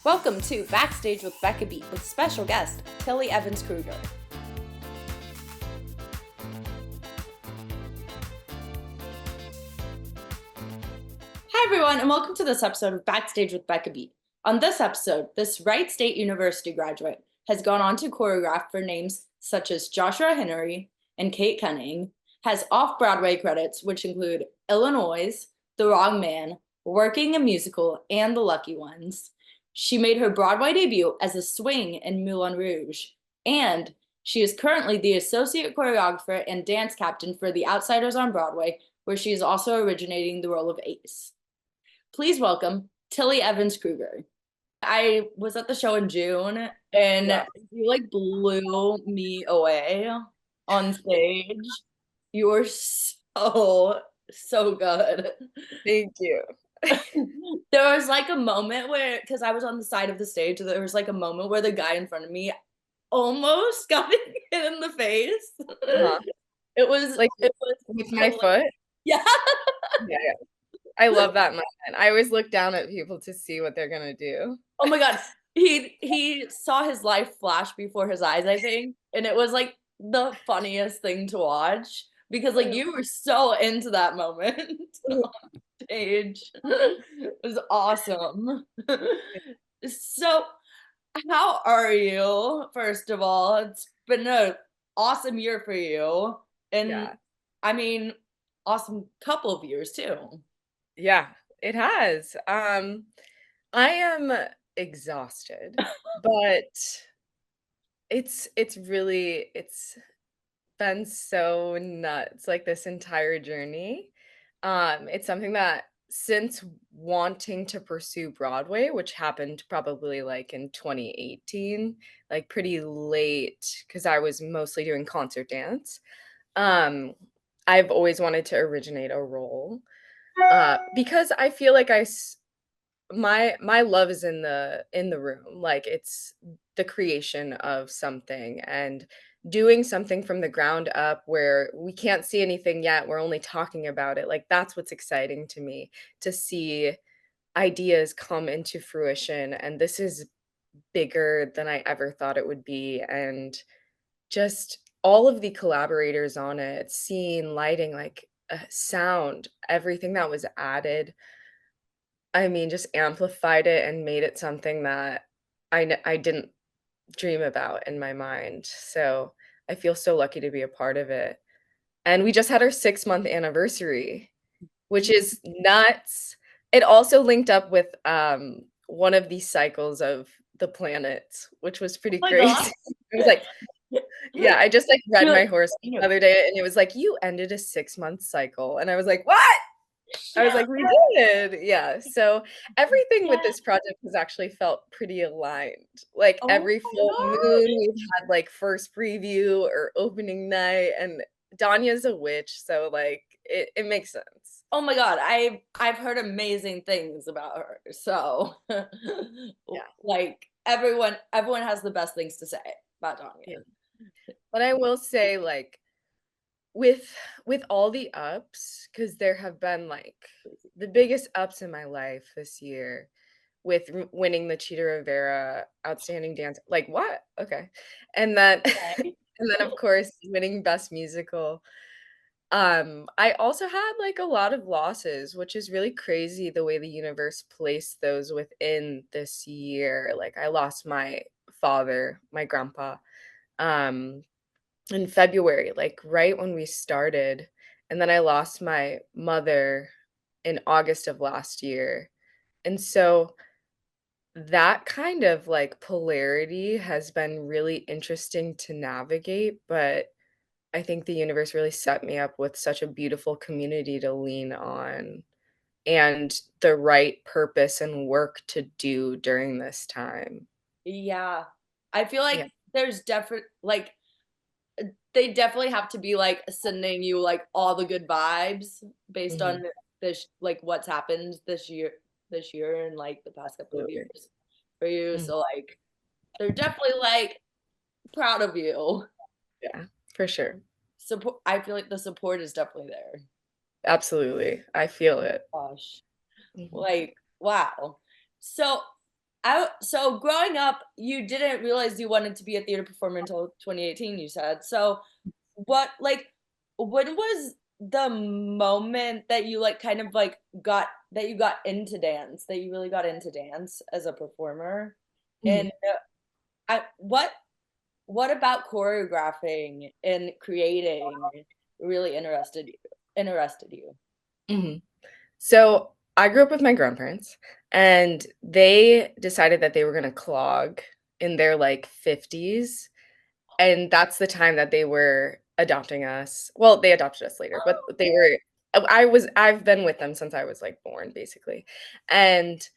Welcome to Backstage with Becca with special guest, Evans-Krueger. Hi everyone, and welcome to this episode of Backstage with Becca. On this episode, this Wright State University graduate has gone on to choreograph for names such as Joshua Henry and Kate Cunning, has off-Broadway credits which include Illinois, The Wrong Man, Working a Musical, and The Lucky Ones. She made her Broadway debut as a swing in MOULIN ROUGE, and she is currently the associate choreographer and dance captain for The Outsiders on Broadway, where she is also originating the role of Ace. Please welcome Tayeh Evans-Krueger. I was at the show in June, and you like blew me away on stage. You were so good. Thank you. There was like a moment where, because I was on the side of the stage, there was like a moment where the guy in front of me almost got me hit in the face. It was like it was with my foot. Yeah. Yeah. I love that moment. I always look down at people to see what they're gonna do. Oh my God. He saw his life flash before his eyes, I think. And it was like the funniest thing to watch because like you were so into that moment on stage. It was awesome. So how are you, first of all? It's been an awesome year for you. And I mean, awesome couple of years too. Yeah, it has. I am exhausted, but it's been so nuts, like this entire journey. It's something that since wanting to pursue Broadway, which happened probably like in 2018, like pretty late, because I was mostly doing concert dance. Um, I've always wanted to originate a role, because I feel like my love is in the room. Like it's the creation of something and doing something from the ground up where we can't see anything yet. We're only talking about it. Like that's what's exciting to me, to see ideas come into fruition. And this is bigger than I ever thought it would be. And just all of the collaborators on it, scene, lighting, like sound, everything that was added, I mean, just amplified it and made it something that I didn't dream about in my mind. So I feel so lucky to be a part of it. And we just had our 6-month anniversary, which is nuts. It also linked up with one of these cycles of the planets, which was pretty Oh my God. crazy. It was like, yeah, I just like read my horoscope the Yeah. other day and it was like, you ended a 6-month cycle. And I was like, what? I was like, "We did." Yeah, so everything with this project has actually felt pretty aligned. Like, Oh every my full moon, God. we've had, like, first preview or opening night, and Danya's a witch, so, like, it makes sense. Oh my God, I've heard amazing things about her. So, Yeah, like everyone has the best things to say about yeah. Danya. But I will say, like, with with all the ups, because there have been, like, the biggest ups in my life this year with winning the Cheetah Rivera Outstanding Dance, like, "What? Okay." And then Okay. and then, of course, winning Best Musical. I also had, like, a lot of losses, which is really crazy the way the universe placed those within this year. Like, I lost my father, my grandpa, um, in February, like, right when we started, and then I lost my mother in August of last year. And so that kind of, like, polarity has been really interesting to navigate, but I think the universe really set me up with such a beautiful community to lean on and the right purpose and work to do during this time. Yeah. I feel Yeah. like there's definitely like they definitely have to be like sending you like all the good vibes based Mhm. on this like what's happened this year and like the past couple of Absolutely. years for you. Mhm. So like they're definitely like proud of you. Yeah, for sure. Support I feel like the support is definitely there. Absolutely. I feel it. Gosh. Mhm. Like, wow. So So growing up, you didn't realize you wanted to be a theater performer until 2018, you said. So what like when was the moment that you like kind of like got that you got into dance, that you really got into dance as a performer? And Mhm, what about choreographing and creating really interested you? mhm. So, I grew up with my grandparents, and they decided that they were gonna clog in their, like, 50s, and that's the time that they were adopting us. Well, they adopted us later, but they were I've been with them since I was, like, born, basically, and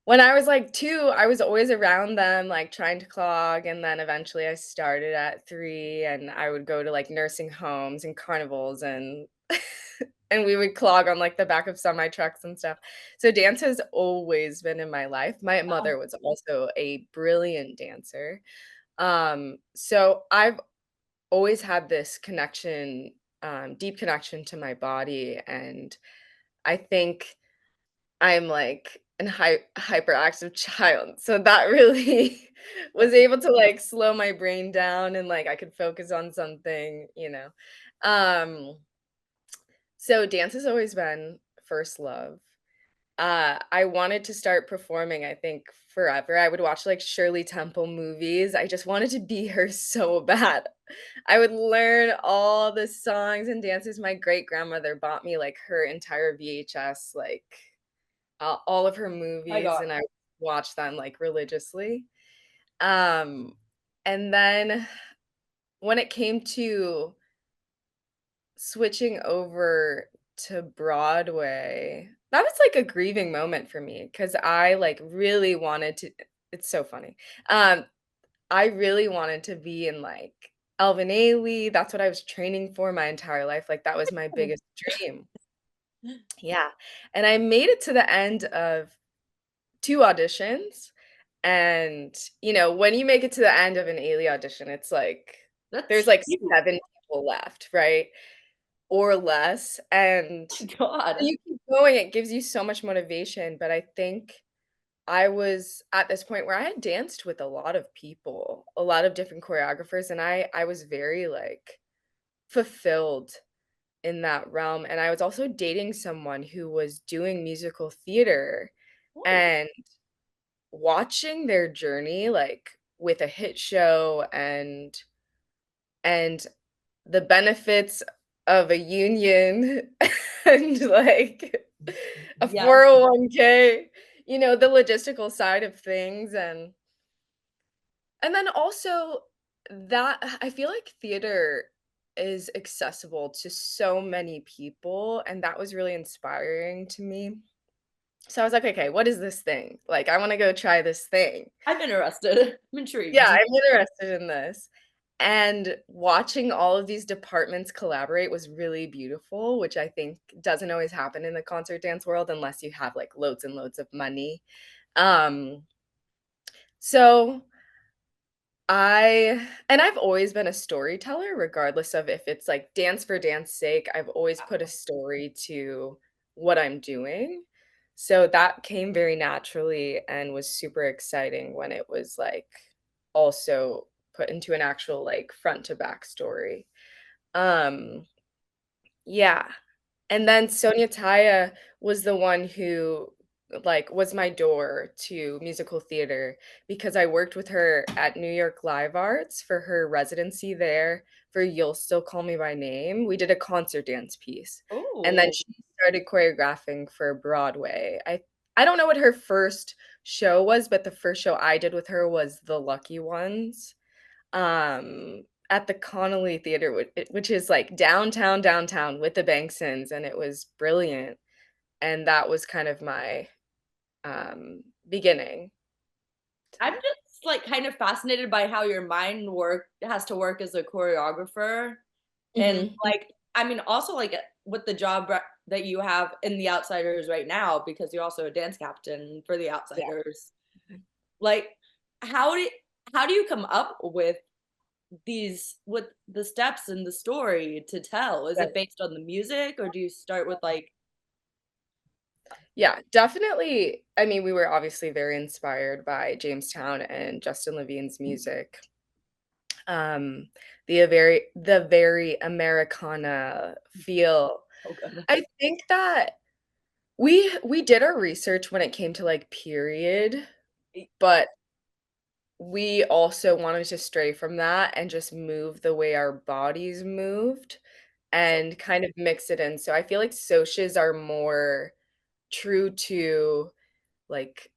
when I was, like, 2, I was always around them, like, trying to clog, and then eventually I started at 3, and I would go to, like, nursing homes and carnivals, and and we would clog on, like, the back of semi trucks and stuff. So dance has always been in my life. My Oh, mother was also a brilliant dancer. So I've always had this connection, deep connection to my body, and I think I'm, like, an hyperactive child, so that really was able to, like, slow my brain down and, like, I could focus on something. Um, so dance has always been first love. I wanted to start performing, I think, forever. I would watch, like, Shirley Temple movies. I just wanted to be her so bad. I would learn all the songs and dances. My great-grandmother bought me, like, her entire VHS, like, all of her my movies, God. and I watched them, like, religiously. Um, and then when it came to switching over to Broadway, that was, like, a grieving moment for me because I, like, really wanted to it's so funny. Um, I really wanted to be in, like, Alvin Ailey, that's what I was training for my entire life, like, that was my biggest dream. Yeah, and I made it to the end of 2 auditions, and, when you make it to the end of an Ailey audition, it's like there's, That's like, huge. 7 people left, right? Or less, and God. you keep going, it gives you so much motivation, but I think I was at this point where I had danced with a lot of people, a lot of different choreographers, and I was very, like, fulfilled in that realm, and I was also dating someone who was doing musical theater, Oh, and watching their journey, like, with a hit show and the benefits of a union and, like, a yes. 401k, the logistical side of things, and then also that I feel like theater is accessible to so many people, and that was really inspiring to me. So I was like, "Okay, what is this thing? Like, I wanna go try this thing." I'm interested. I'm Yeah, intrigued. I'm interested in this. And watching all of these departments collaborate was really beautiful, which I think doesn't always happen in the concert dance world unless you have, like, loads and loads of money. Um, so I've always been a storyteller regardless of if it's, like, dance for dance sake, I've always put a story to what I'm doing. So that came very naturally and was super exciting when it was, like, also put into an actual, like, front to back story. Um, yeah. And then Sonya Tayeh was the one who, like, was my door to musical theater because I worked with her at New York Live Arts for her residency there for You'll Still Call Me by Name. We did a concert dance piece, and then Oh, she started choreographing for Broadway. I don't know what her first show was, but the first show I did with her was The Lucky Ones, at the Connolly Theater, which is, like, downtown with the Banksons, and it was brilliant, and that was kind of my, beginning. I'm just like kind of fascinated by how your mind work has to work as a choreographer. And Mhm. like, I mean, also like with the job that you have in the Outsiders right now, because you're also a dance captain for the Yeah. Outsiders. Like, how do how do you come up with the steps and the story to tell? Is Yeah. it based on the music, or do you start with like Yeah, definitely. I mean, we were obviously very inspired by Jamestown and Justin Levine's music. Um, the very Americana feel. Oh goodness. I think that we did our research when it came to, like, period, but we also wanted to stray from that and just move the way our bodies moved So and kind of mix it in. So I feel like socias are more true to, like,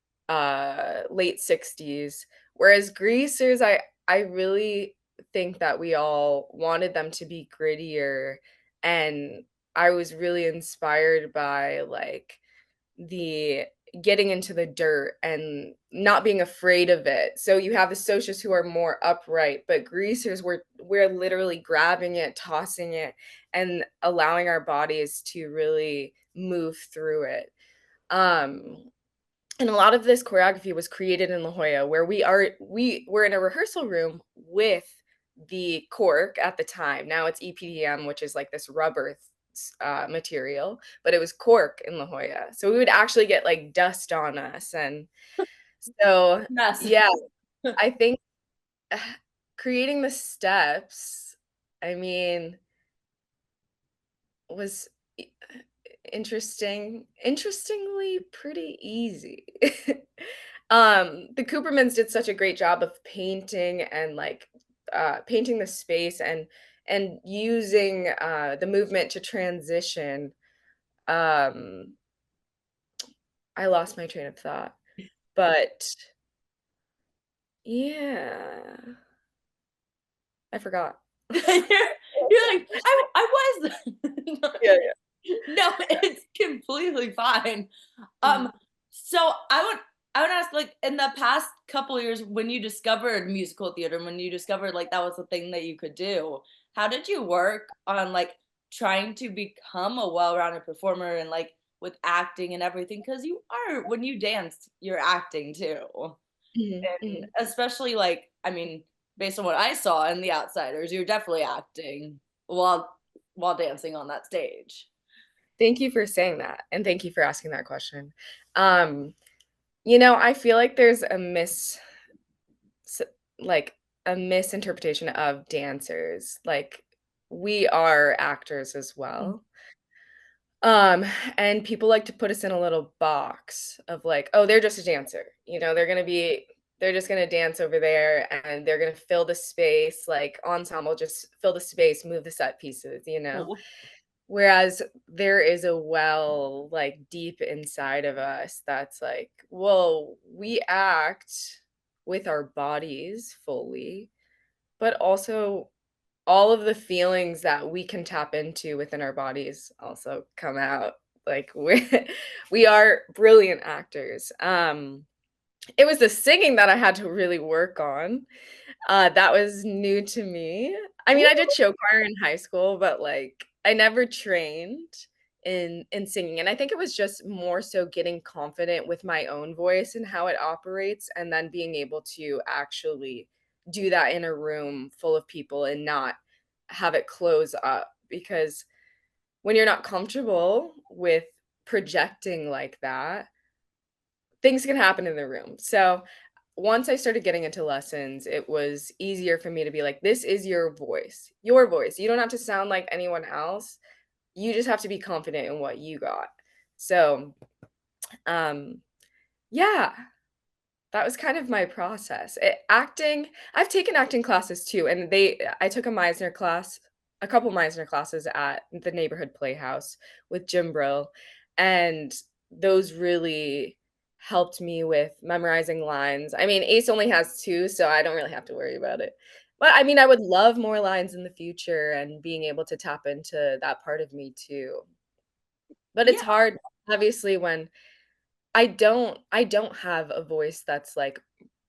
late 60s, whereas greasers, I really think that we all wanted them to be grittier, and I was really inspired by, like, the getting into the dirt and not being afraid of it. So you have the socias who are more upright, but greasers we're literally grabbing it, tossing it, and allowing our bodies to really move through it. Um, and a lot of this choreography was created in La Jolla, where we were in a rehearsal room with the cork at the time. Now it's EPDM, which is like this rubber material, but it was cork in La Jolla. So we would actually get like dust on us. And so, mess. yeah, I think creating the steps, I mean, was interestingly pretty easy. The Coopermans did such a great job of painting and, like, painting the space and using, the movement to transition. Um, I lost my train of thought, but yeah, I forgot. You're like, I was. Yeah, yeah. No, it's completely fine. Mhm, Um, so I would ask, like, in the past couple years when you discovered musical theater, when you discovered like that was the thing that you could do, how did you work on like trying to become a well-rounded performer and like with acting and everything? Because you are when you dance, you're acting too. mhm, And mhm. especially like, I mean, based on what I saw in The Outsiders, you're definitely acting while dancing on that stage. Thank you for saying that, and thank you for asking that question. Um, I feel like there's s like, a misinterpretation of dancers, like, we are actors as Mhm. well, um, and people like to put us in a little box of, like, "Oh, they're just a dancer," they're just gonna dance over there, and they're gonna fill the space, like, ensemble, just fill the space, move the set pieces, you know? Cool. Whereas there is a well, like, deep inside of us that's like, "Well, we act with our bodies fully, but also all of the feelings that we can tap into within our bodies also come out." Like, we are brilliant actors. It was the singing that I had to really work on. That was new to me. I mean, I did show choir in high school, but, like, I never trained in singing, and I think it was just more so getting confident with my own voice and how it operates, and then being able to actually do that in a room full of people and not have it close up, because when you're not comfortable with projecting like that, things can happen in the room. So, once I started getting into lessons, it was easier for me to be like, "This is your voice. Your voice. You don't have to sound like anyone else. You just have to be confident in what you got." So, um, yeah, that was kind of my process. Acting, I've taken acting classes too, and I took a couple Meisner classes at the neighborhood playhouse with Jim Brill, and those really helped me with memorizing lines. I mean, Ace only has 2, so I don't really have to worry about it. But I mean, I would love more lines in the future and being able to tap into that part of me too. But Yeah, it's hard, obviously, when I don't have a voice that's like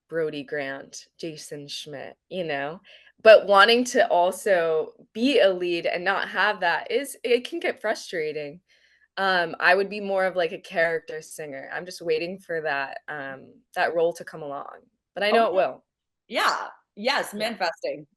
Brody Grant, Jason Schmidt, you know? But wanting to also be a lead and not have that is it can get frustrating. I would be more of like a character singer. I'm just waiting for that role to come along, but I know it okay. will. Yeah. Yes, Yeah.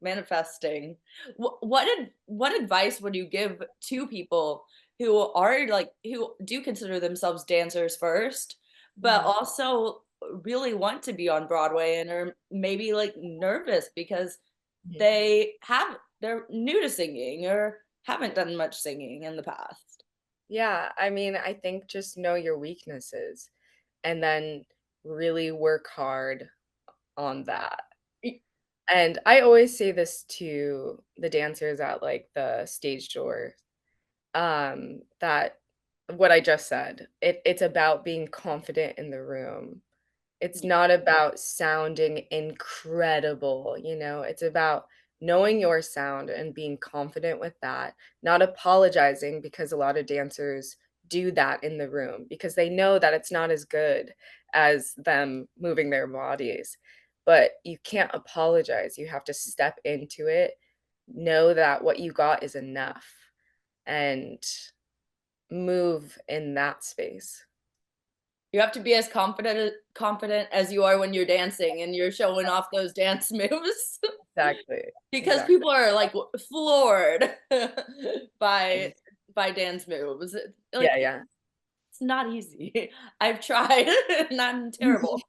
manifesting. What advice would you give to people who do consider themselves dancers first, but Mhm. also really want to be on Broadway and are maybe like nervous because Mhm. they're new to singing or haven't done much singing in the past. Yeah, I mean, I think just know your weaknesses and then really work hard on that. Y- And I always say this to the dancers at, like, the stage door, that what I just said, it's about being confident in the room. It's Yeah. not about sounding incredible, you know? It's about knowing your sound and being confident with that, not apologizing because a lot of dancers do that in the room because they know that it's not as good as them moving their bodies. But you can't apologize. You have to step into it, know that what you got is enough, and move in that space. You have to be as confident as you are when you're dancing and you're showing off those dance moves Exactly. because Exactly. people are like floored by Ex dance moves. Like Yeah, yeah. it's not easy. I've tried and I'm terrible.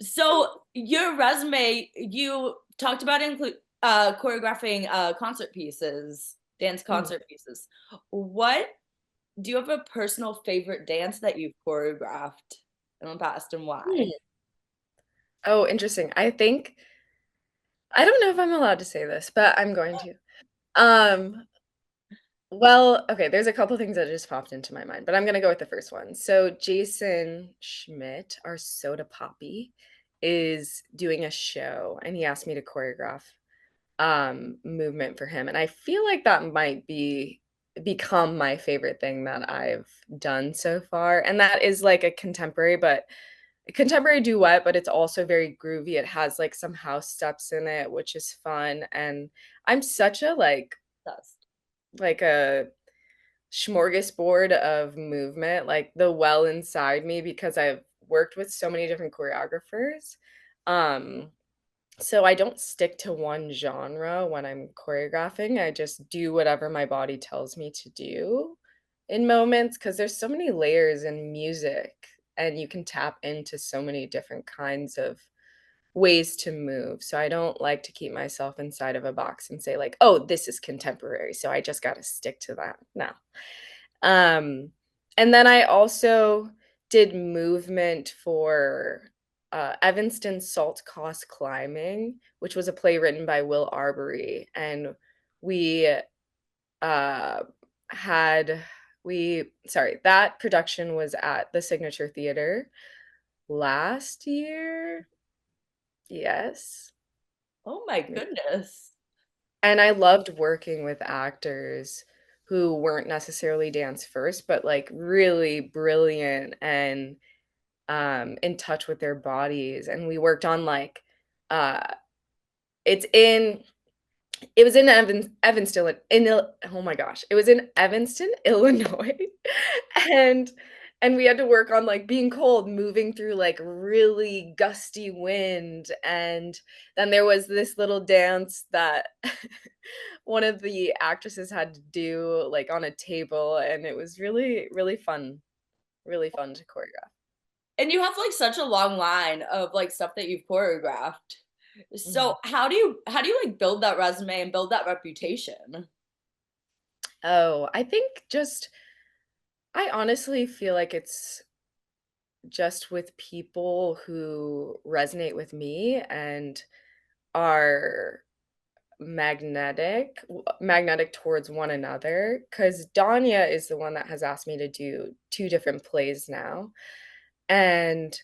So your resume, you talked about choreographing concert pieces, dance Mhm. concert pieces. What do you have a personal favorite dance that you've choreographed in the past and why? Hmm. Oh, interesting. I don't know if I'm allowed to say this, but I'm going to. Um, well, okay, there's a couple things that just popped into my mind, but I'm gonna go with the first one. So Jason Schmidt, our soda poppy, is doing a show and he asked me to choreograph movement for him. And I feel like that might become my favorite thing that I've done so far. And that is like a contemporary duet, but it's also very groovy. It has like some house steps in it, which is fun. And I'm such a That's like a smorgasbord of movement, like the well inside me because I've worked with so many different choreographers. Um, so I don't stick to one genre when I'm choreographing. I just do whatever my body tells me to do in moments because there's so many layers in music and you can tap into so many different kinds of ways to move. So I don't like to keep myself inside of a box and say like, "Oh, this is contemporary, so I just got to stick to that." No. Um, and then I also did movement for Evanston Salt Cost Climbing, which was a play written by Will Arbery, and we uh, had that production was at the Signature Theater last year. Yes. oh my goodness. And I loved working with actors who weren't necessarily dance first, but, like, really brilliant and, in touch with their bodies, and we worked on, like, uh it's in it was in Evanston in Il oh my gosh, it was in Evanston, Illinois, and we had to work on, like, being cold, moving through, like, really gusty wind, and then there was this little dance that one of the actresses had to do, like, on a table, and it was really, really fun to choreograph. And you have like such a long line of like stuff that you've choreographed. Mhm. So how do you like build that resume and build that reputation? Oh, I honestly feel like it's just with people who resonate with me and are magnetic towards one another. Because Danya is the one that has asked me to do 2 different plays now, and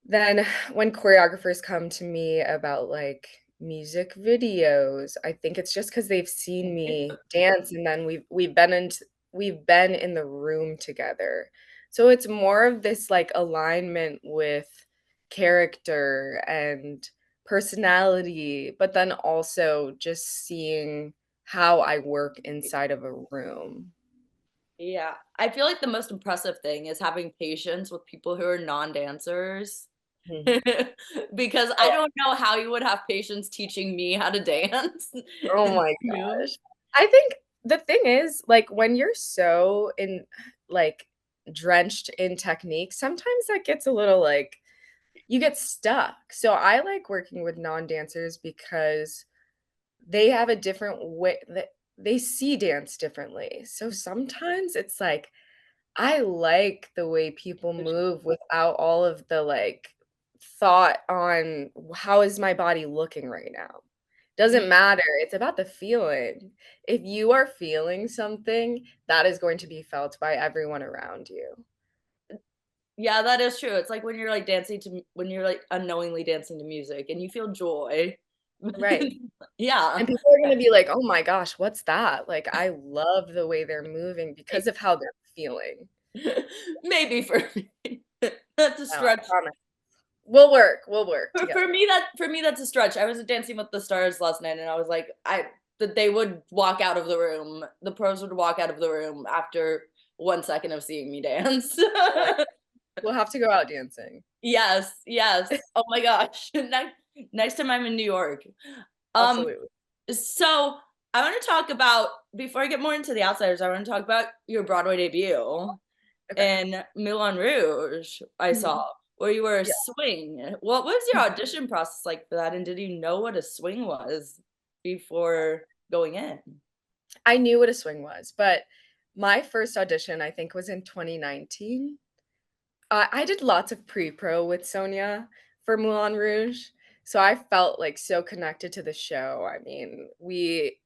then when choreographers come to me about, like, music videos, I think it's just because 'cause they've seen me dance and then we've been in the room together. So it's more of this, like, alignment with character and personality, but then also just seeing how I work inside of a room. Yeah, I feel like the most impressive thing is having patience with people who are non-dancers. Mhm. Because I Oh, don't know how you would have patience teaching me how to dance oh and my move. gosh. I think the thing is, like, when you're so in like, drenched in technique, sometimes that gets a little, like you get stuck. So I like working with non-dancers because they have a different way that they see dance differently. So sometimes it's like, I like the way people move without all of the, like, thought on how is my body looking right now? Doesn't matter, it's about the feeling. If you are feeling something, that is going to be felt by everyone around you. Yeah, that is true. It's like when you're like dancing to when you're like unknowingly dancing to music and you feel joy. Right. Yeah. And people are gonna be like, "Oh my gosh, what's that?" Like, I love the way they're moving because of how they're feeling. Maybe for me. That's a No, I stretch. promise. We'll work For together. me that's a stretch. I was at Dancing with the Stars last night and I was like, I that they would walk out of the room. The pros would walk out of the room after 1 second of seeing me dance. Right. We'll have to go out dancing. Yes, yes. Oh my gosh. Next time I'm in New York. Um, Absolutely. so I want to talk about before I get more into the outsiders, I want to talk about your Broadway debut Okay. in Moulin Rouge, I saw, Mhm. where you were a Yeah. swing. What was your audition process like for that? And did you know what a swing was before going in? I knew what a swing was, but my first audition, I think, was in 2019. I did lots of pre-pro with Sonya for Moulin Rouge, so I felt, like, so connected to the show. I mean, we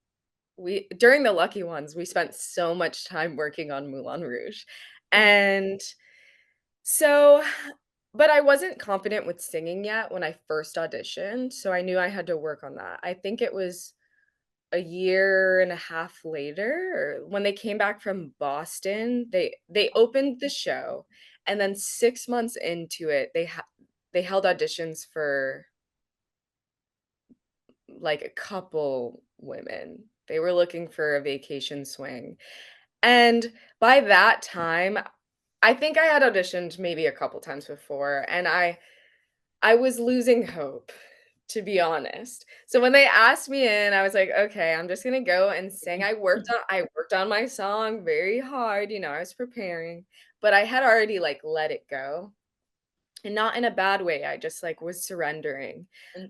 during the lucky ones, we spent so much time working on Moulin Rouge, and so but I wasn't confident with singing yet when I first auditioned, so I knew I had to work on that. I think it was a year and a half later, or when they came back from Boston, they opened the show, and then 6 months into it, they held auditions for, like, a couple women. They were looking for a vacation swing, and by that time, I think I had auditioned maybe a couple times before, and I was losing hope, to be honest. So when they asked me in, I was like, "Okay, I'm just gonna go and sing." I worked on my song very hard, I was preparing, but I had already, like, let it go, and not in a bad way, I just, like, was surrendering. And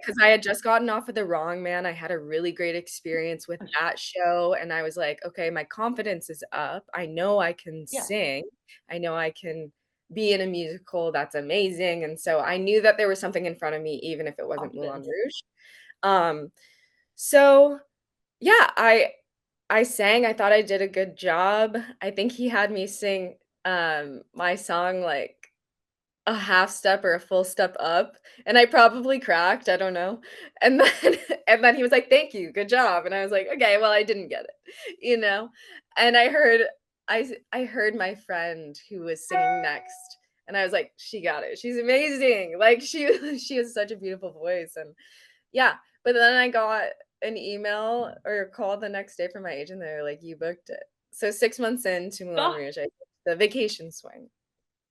Because I had just gotten off of The Wrong Man, I had a really great experience with that show, and I was like, "Okay, my confidence is up, I know I can yeah, sing, I know I can be in a musical that's amazing," and so I knew that there was something in front of me even if it wasn't Moulin confidence. Rouge. Um, so, yeah, I sang, I thought I did a good job. I think he had me sing, my song, like, a half step or a full step up, and I probably cracked, I don't know, and then and then he was like, "Thank you, good job," and I was like, "Okay, well, I didn't get it," you know? And I heard my friend who was singing next, and I was like, "She got it, she's amazing," like, she has such a beautiful voice, and yeah, but then I got an email or a call the next day from my agent, they were like, "You booked it." So 6 months into Moulin Oh, Rouge, I booked the vacation swing.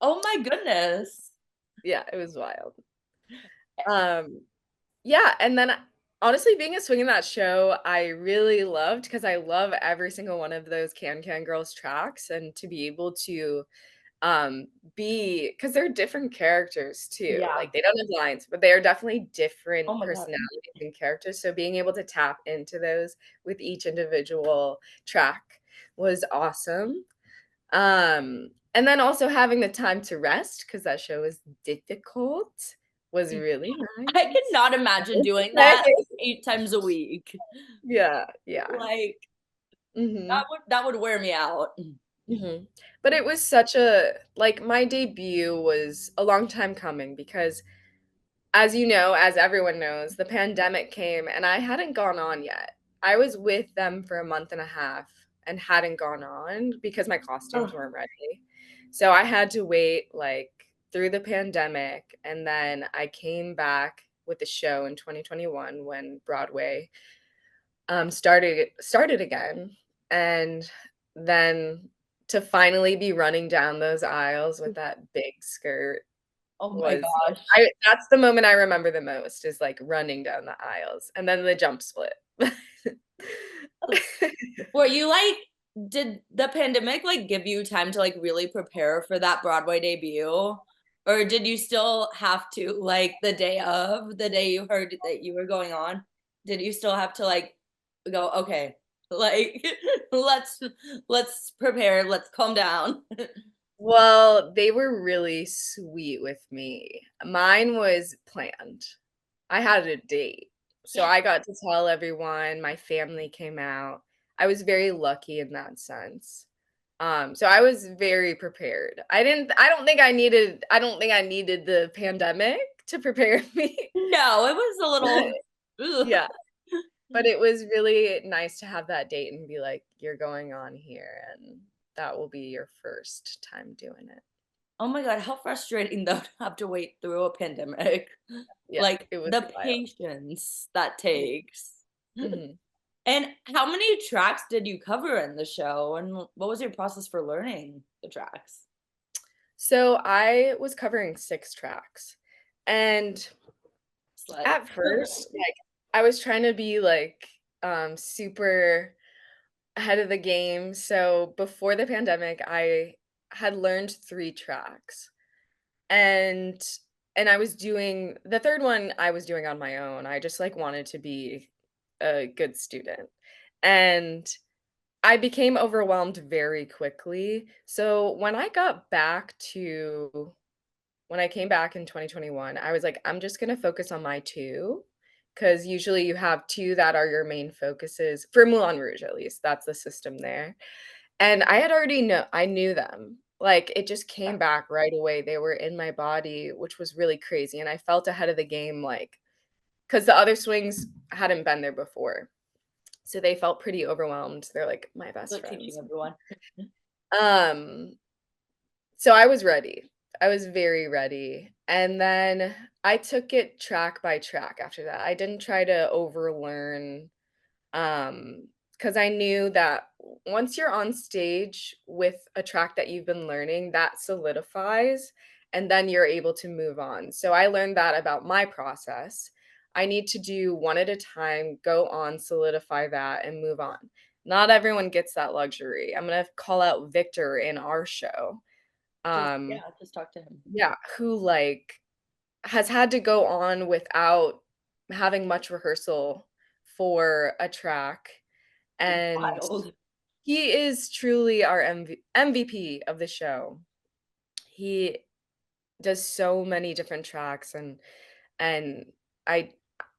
oh my goodness. Yeah, it was wild. Um, yeah, and then honestly, being a swing in that show, I really loved because I love every single one of those Can Can Girls tracks, and to be able to, be because 'cause they're different characters too, Yeah. like, they don't have lines, but they are definitely Oh different my god. personalities and characters, so being able to tap into those with each individual track was awesome. And then also having the time to rest because that show was difficult was really I nice. cannot imagine doing that 8 times a week. Yeah, yeah. Like, Mhm, that would wear me out. mhm. But it was such a like, my debut was a long time coming because, as you know, as everyone knows, the pandemic came and I hadn't gone on yet. I was with them for a month and a half and hadn't gone on because my costumes Ugh. weren't ready. So I had to wait, like, through the pandemic, and then I came back with the show in 2021 when Broadway, started again, and then to finally be running down those aisles with that big skirt Oh my was gosh. I that's the moment I remember the most is, like, running down the aisles, and then the jump split. Were you like, did the pandemic like give you time to like really prepare for that Broadway debut? Or did you still have to like the day you heard that you were going on, did you still have to like go, okay, like let's let's prepare, let's calm down. Well, they were really sweet with me. Mine was planned. I had a date. So Yeah. I got to tell everyone, my family came out. I was very lucky in that sense. So I was very prepared. I don't think I needed the pandemic to prepare me. No, it was a But little ugh. yeah, but it was really nice to have that date and be like, you're going on here and that will be your first time doing it. Oh my God, how frustrating though to have to wait through a pandemic. Yeah, Like it was the wild. patience that Yeah. takes. Mhm. And how many tracks did you cover in the show? And what was your process for learning the tracks? So I was covering 6 tracks, and Slut. at first, like, I was trying to be, like, super ahead of the game, so before the pandemic, I had learned 3 tracks, and I was doing the 3rd one I was doing on my own, I just, like, wanted to be a good student, and I became overwhelmed very quickly, so when I came back in 2021, I was like, "I'm just gonna focus on my 2, because usually you have 2 that are your main focuses for Moulin Rouge, at least, that's the system there, and I knew them, like, it just came back right away, they were in my body, which was really crazy, and I felt ahead of the game, like, because the other swings hadn't been there before, so they felt pretty overwhelmed, they're, like, my best But teaching friends. everyone. Um So I was ready. I was very ready. And then I took it track by track after that. I didn't try to overlearn because I knew that once you're on stage with a track that you've been learning, that solidifies and then you're able to move on. So I learned that about my process. I need to do one at a time, go on, solidify that, and move on. Not everyone gets that luxury. I'm going to call out Victor in our show. Um, Just talk to him. yeah, who, like, has had to go on without having much rehearsal for a track, and Wild. he is truly our MVP of the show. He does so many different tracks, and I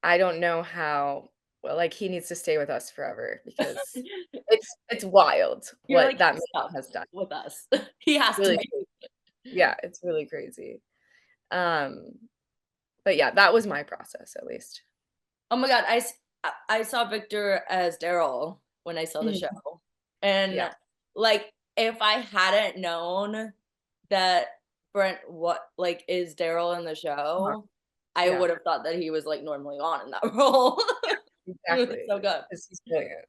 I don't know how well, like, he needs to stay with us forever because it's wild You're what like that man stuck has done. with us. He has to Really be. crazy. Yeah, it's really crazy. Um But yeah, that was my process at least. Oh my God, I saw Victor as Daryl when I saw the Mhm. show. And Yeah, like if I hadn't known that Brent what like is Daryl in the uh-huh, show, I yeah, would have thought that he was like normally on in that role. He was exactly, so good. 'cause he's brilliant.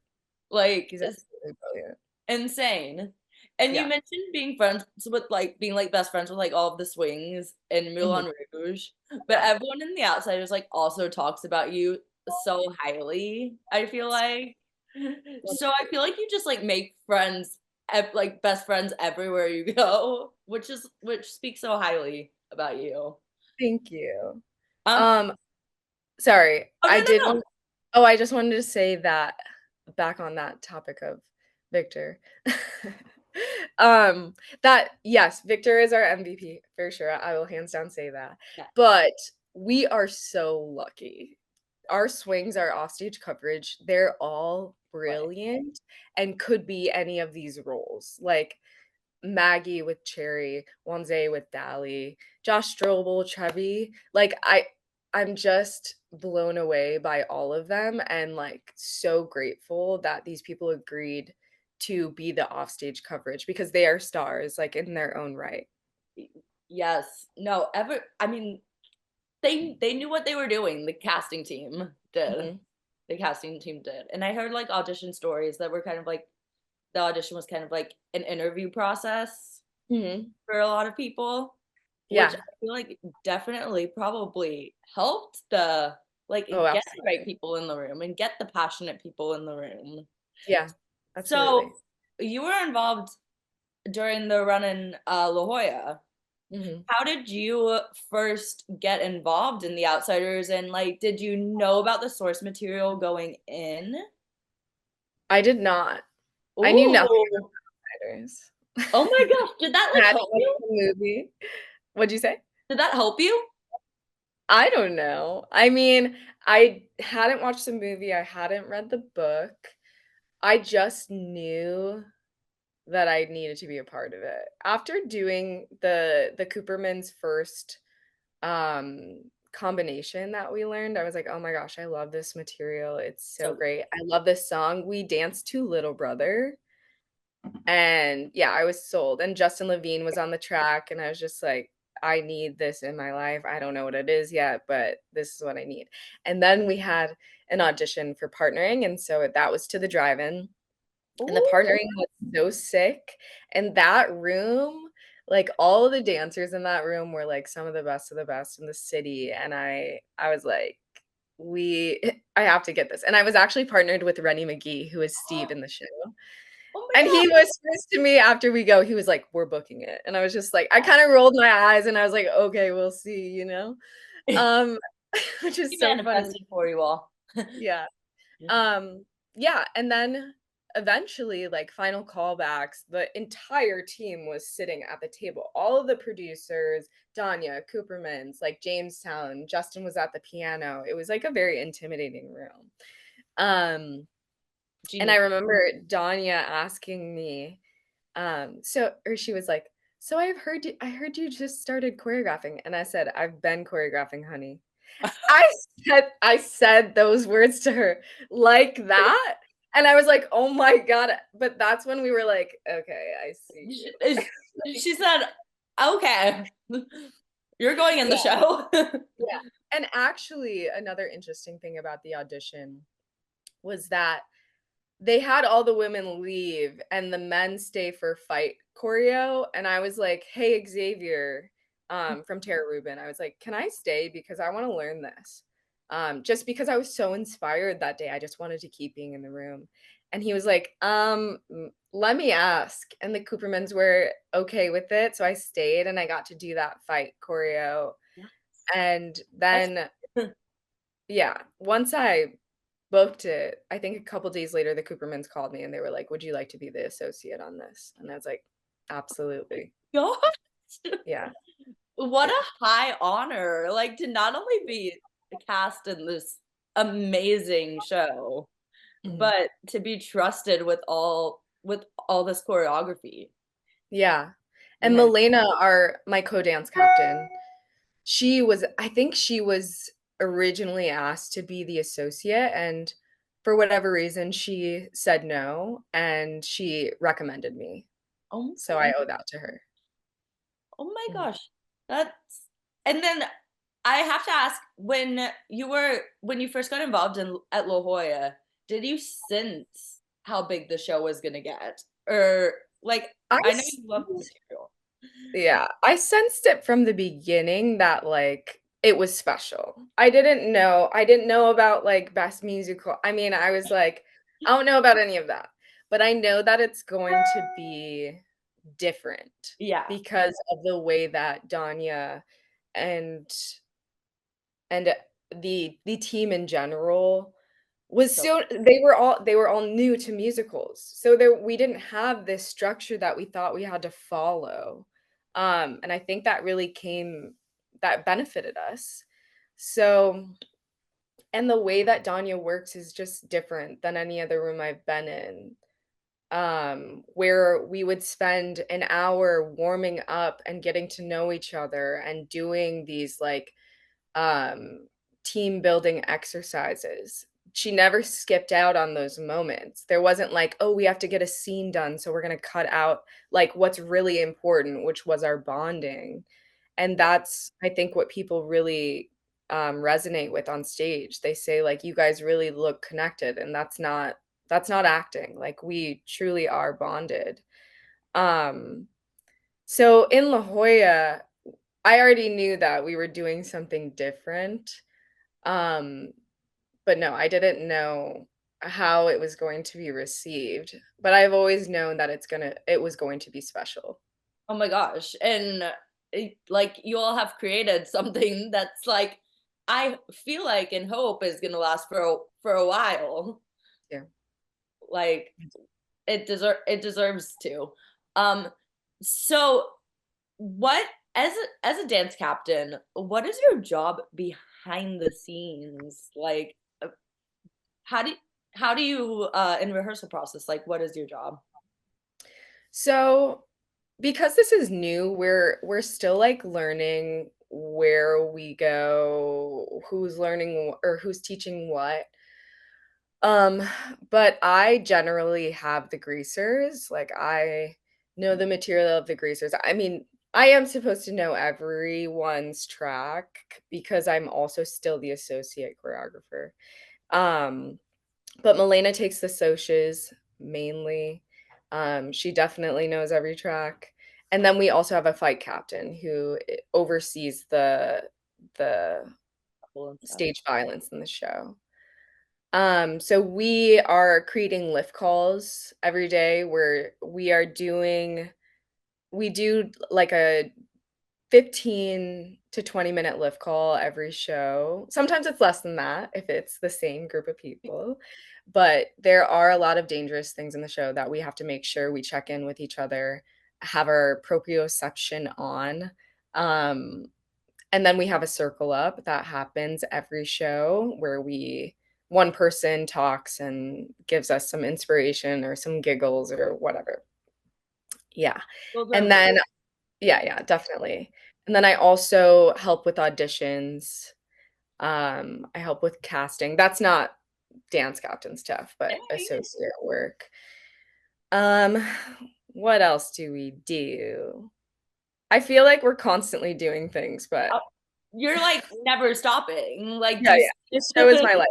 Like He's it's absolutely brilliant. insane. And you Yeah, mentioned being friends with like being like best friends with like all of the swings in mhm, Moulin Rouge, but yeah. everyone in the outsiders like also talks about you so highly, I feel like. That's So I feel like you just like make friends like best friends everywhere you go, which speaks so highly about you. Thank you. Um Um, Sorry, oh no I no did no. want oh, I just wanted to say that back on that topic of Victor. That yes, Victor is our MVP for sure, I will hands down say that, Yeah, but we are so lucky. Our swings, our offstage coverage, they're all right. brilliant and could be any of these roles, like Maggie with Cherry, Wanzai with Dally, Josh Strobel, Trevi, like, I'm just blown away by all of them and, like, so grateful that these people agreed to be the offstage coverage because they are stars, like, in their own right. Y- Yes. No, I mean they knew what they were doing, the casting team did. Mhm, The casting team did. And I heard like audition stories that were kind of like the audition was kind of like an interview process mhm, for a lot of people, which yeah. I feel like definitely probably helped the like Oh, get the right absolutely. people in the room and get the passionate people in the room. Yeah, So absolutely. you were involved during the run in La Jolla. Mhm. How did you first get involved in the Outsiders, and like did you know about the source material going in? I did not. I knew nothing Ooh. about Outsiders. Oh my gosh, did that I like hadn't help watched you? the movie. What'd you say? Did that help you? I don't know. I mean, I hadn't watched the movie, I hadn't read the book. I just knew that I needed to be a part of it. After doing the Cooperman's first, combination that we learned, I was like, "Oh my gosh, I love this material, it's so So great. I love this song." We danced to Little Brother, and yeah, I was sold, and Justin Levine was on the track, and I was just like, "I need this in my life. I don't know what it is yet, but this is what I need." And then we had an audition for partnering, and so that was to the drive-in. And the ooh, partnering was so sick, and that room, like, all of the dancers in that room were, like, some of the best in the city, and I was like, "We I have to get this." And I was actually partnered with Rennie McGee, who is Steve in the show, oh and my he whispers to me after we go, he was like, "We're booking it." And I was just like I kinda rolled my eyes, and I was like, "Okay, we'll see," you know? God. Um, which He is so funny. manifested for you all. Yeah. Yeah, and then eventually, like, final callbacks, the entire team was sitting at the table. All of the producers, Danya, Coopermans, like, Jamestown, Justin was at the piano. It was, like, a very intimidating room. Um, and I Genius. remember Danya asking me, she was like, "So I heard you just started choreographing." And I said, "I've been choreographing, honey." I said those words to her like that, and I was like, "Oh my god," but that's when we were like, "Okay, I see She, you." she said, "Okay, you're going in the Yeah, show." yeah, and actually, another interesting thing about the audition was that they had all the women leave and the men stay for fight choreo, and I was like, "Hey, Xavier," from Tara Rubin, I was like, "Can I stay? Because I wanna learn this." Just because I was so inspired that day, I just wanted to keep being in the room, and he was like, let me ask," and the Coopermans were okay with it, so I stayed, and I got to do that fight choreo, and That's then yeah, once I booked it, I think a couple days later, the Coopermans called me and they were like, "Would you like to be the associate on this?" And I was like, "Absolutely." gosh. Yeah, What yeah. a high honor, like, to not only be cast in this amazing show, Mhm. but to be trusted with all this choreography. Yeah. Oh And my Milena, our my co-dance captain, I think she was originally asked to be the associate, and for whatever reason, she said no, and she recommended me. oh So I owe that to her. oh my Mhm. gosh. That's and then I have to ask, when you first got involved in at La Jolla, did you sense how big the show was gonna get? Or like I I know you love the s material. Yeah, I sensed it from the beginning that, like, it was special. I didn't know about, like, Best Musical. I mean, I was like, "I don't know about any of that," but I know that it's going to be different Yeah. because of the way that Danya and and the team in general was So so they were all new to musicals. So we didn't have this structure that we thought we had to follow. And I think that benefited us. So and the way that Danya works is just different than any other room I've been in. Where we would spend an hour warming up and getting to know each other and doing these like um, team building exercises. She never skipped out on those moments. There wasn't like, "Oh, we have to get a scene done, so we're gonna cut out like what's really important," which was our bonding. And that's, I think, what people really resonate with on stage. They say like, "You guys really look connected," and that's not acting. Like we truly are bonded. Um, so in La Jolla, I already knew that we were doing something different, um, but no, I didn't know. how it was going to be received, but I've always known that it was going to be special. Oh my gosh. And like you all have created something that's like I feel like and hope is gonna last for a while. Yeah. Like it deserves to. Um so what as a dance captain, what is your job behind the scenes? Like how do how do you in rehearsal process, like what is your job? So, because this is new, we're still, like, learning where we go, who's learning or who's teaching what. Um, but I generally have the greasers, like, I know the material of the greasers. I mean, I am supposed to know everyone's track because I'm also still the associate choreographer. Um, but Milena takes the socias mainly. She definitely knows every track. And then we also have a fight captain who oversees the Cool and stuff. stage violence in the show. So we are creating lift calls every day where we do like a 15 to 20-minute lift call every show. Sometimes it's less than that if it's the same group of people, but there are a lot of dangerous things in the show that we have to make sure we check in with each other, have our proprioception on. Um, and then we have a circle up that happens every show where one person talks and gives us some inspiration or some giggles or whatever. Yeah. Those are And important. then yeah, definitely. And then I also help with auditions. I help with casting. That's not dance captain stuff, but associate work. Um, what else do we do? I feel like we're constantly doing things, but Uh, You're like never stopping. Like yeah, do yeah. This show is my life.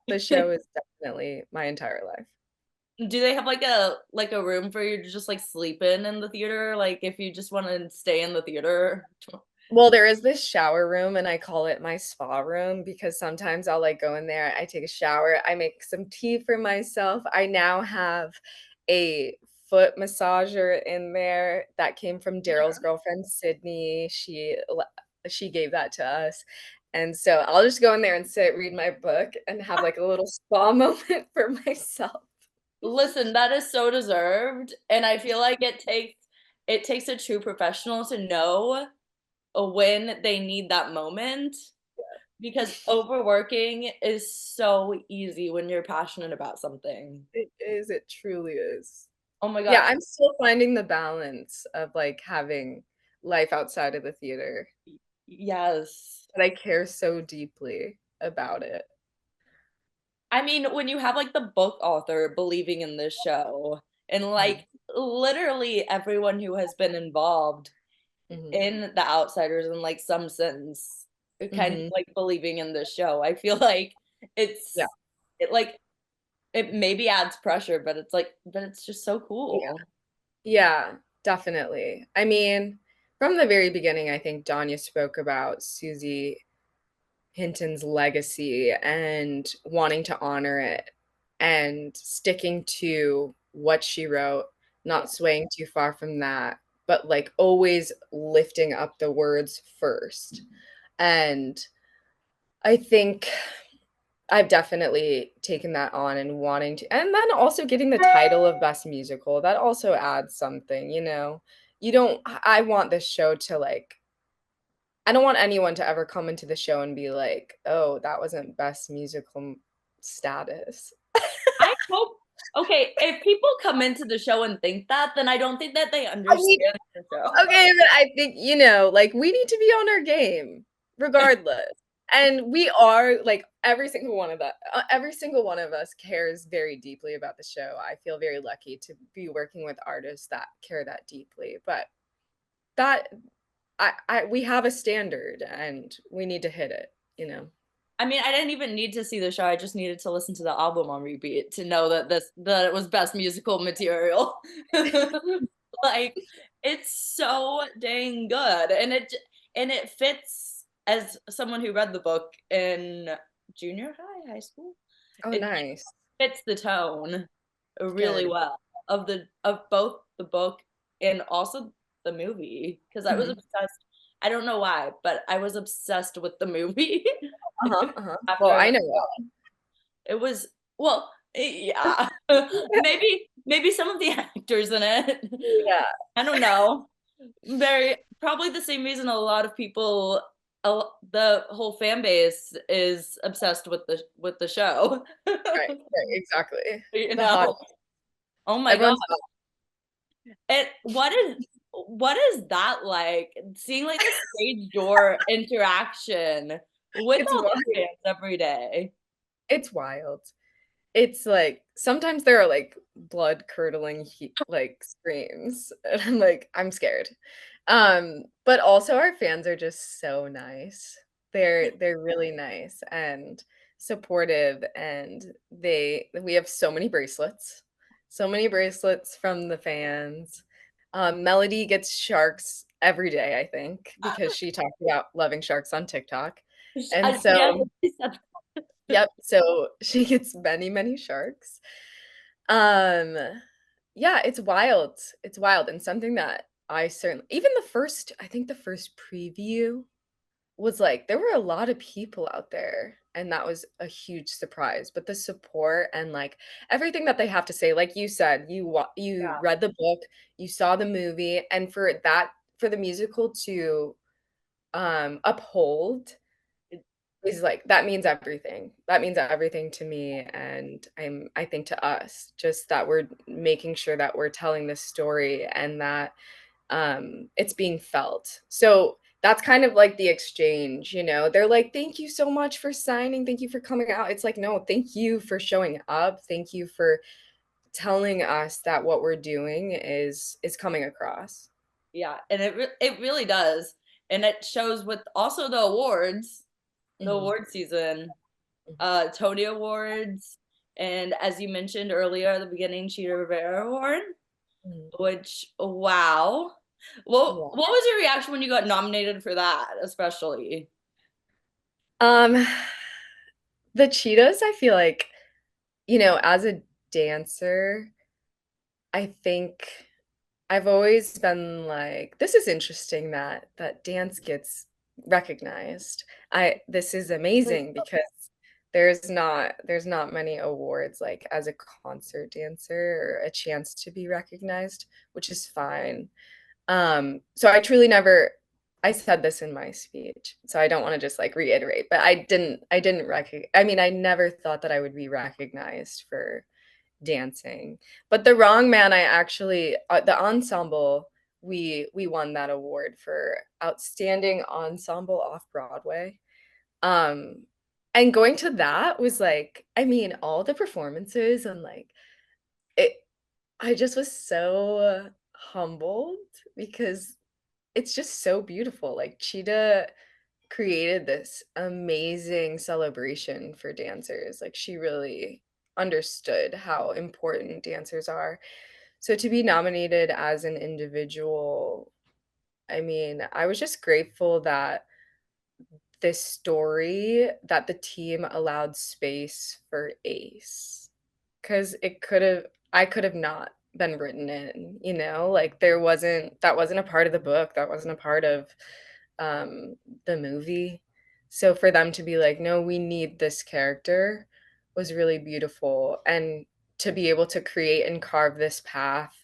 The show is definitely my entire life. do they have like a room for you to just like sleep in the theater? Like if you just want to stay in the theater? Well, there is this shower room, and I call it my spa room because sometimes I'll, like, go in there, I take a shower, I make some tea for myself. I now have a foot massager in there that came from Daryl's girlfriend, Sydney. She gave that to us, and so I'll just go in there and sit, read my book, and have, like, a little spa moment for myself. Listen, that is so deserved, and I feel like it takes a true professional to know when they need that moment because overworking is so easy when you're passionate about something. It is, it truly is. Oh my Yeah, god. I'm still finding the balance of, like, having life outside of the theater, Yes. but I care so deeply about it. I mean, when you have like the book author believing in this show and Mhm, like literally everyone who has been involved mhm, in The Outsiders in like some sense kind of mhm. like believing in this show. I feel like Yeah, it like it maybe adds pressure, but it's like but it's just so yeah, cool. yeah, definitely. I mean, from the very beginning, I think Danya spoke about Susie Hinton's legacy and wanting to honor it and sticking to what she wrote, Yeah. not swaying too far from that, but, like, always lifting up the words first. And I think I've definitely taken that on and wanting to and then also getting the title of Best Musical, that also adds something, you know? You don't I want this show to, like I don't want anyone to ever come into the show and be like, "Oh, that wasn't Best Musical status." I hope okay, if people come into the show and think that, then I don't think that they I mean, understand the show. okay, but I think, like, we need to be on our game regardless. And we are, like, every single one of us cares very deeply about the show. I feel very lucky to be working with artists that care that deeply, but that I we have a standard and we need to hit it, you know? I mean, I didn't even need to see the show, I just needed to listen to the album on repeat to know that that it was best musical material. Like, it's so dang good, and and it fits as someone who read the book in junior high, high school. Oh, It nice. fits the tone really Good. well of both the book and also the movie because I was Mhm. obsessed. I don't know why, but I was obsessed with the movie Uh-huh, uh-huh. Well, after I I read know it. why. It was well, yeah. Maybe some of the actors in it. Yeah. I don't know. Very probably the same reason a lot of people the whole fan base is obsessed with the show. Right, right, exactly. You The hot know? Oh my God. everyone's hot. And what is that like? Seeing like the stage door interaction with It's all wild. the fans every day. It's wild. It's like sometimes there are like blood curdling like screams and I'm like I'm scared. But also our fans are just so nice. They're really nice and supportive and we have so many bracelets. So many bracelets from the fans. Melody gets sharks every day, I think, because she talked about loving sharks on TikTok. And Yes, so I said yep, so she gets many, many sharks. Um, yeah, it's wild. It's wild and something that I certainly even the first I think the first preview was like there were a lot of people out there and that was a huge surprise, but the support and like everything that they have to say, like you said, you yeah. read the book, you saw the movie, and for the musical to uphold is like that means everything. That means everything to me, and I think to us, just that we're making sure that we're telling this story and that, it's being felt. So, that's kind of like the exchange, you know? They're like, "Thank you so much for signing. Thank you for coming out." It's like, "No, thank you for showing up. Thank you for telling us that what we're doing is coming across." Yeah, and it really does. And it shows with also the Mhm, award season, mhm, Tony Awards, and as you mentioned earlier at the beginning, Cheetah Rivera Award, mhm. which wow. Yeah. What was your reaction when you got nominated for that, especially? Um, the cheetahs, I feel like, you know, as a dancer, I think I've always been like, "This is interesting that dance gets recognized." I This is amazing because there's not many awards, like, as a concert dancer or a chance to be recognized, which is fine. So I said this in my speech, so I don't wanna just, like, reiterate, but I mean, I never thought that I would be recognized for dancing. But The Wrong Man, I actually the ensemble, we won that award for outstanding ensemble off-Broadway. Um, and going to that was like I mean, all the performances and, like, it I just was so humbled because it's just so beautiful, like, Cheetah created this amazing celebration for dancers, like, she really understood how important dancers are. So to be nominated as an individual, I mean, I was just grateful that this story that the team allowed space for Ace, because I could have not been written in, you know, like, that wasn't a part of the book, that wasn't a part of, um, the movie. So for them to be like, "No, we need this character," was really beautiful, and to be able to create and carve this path,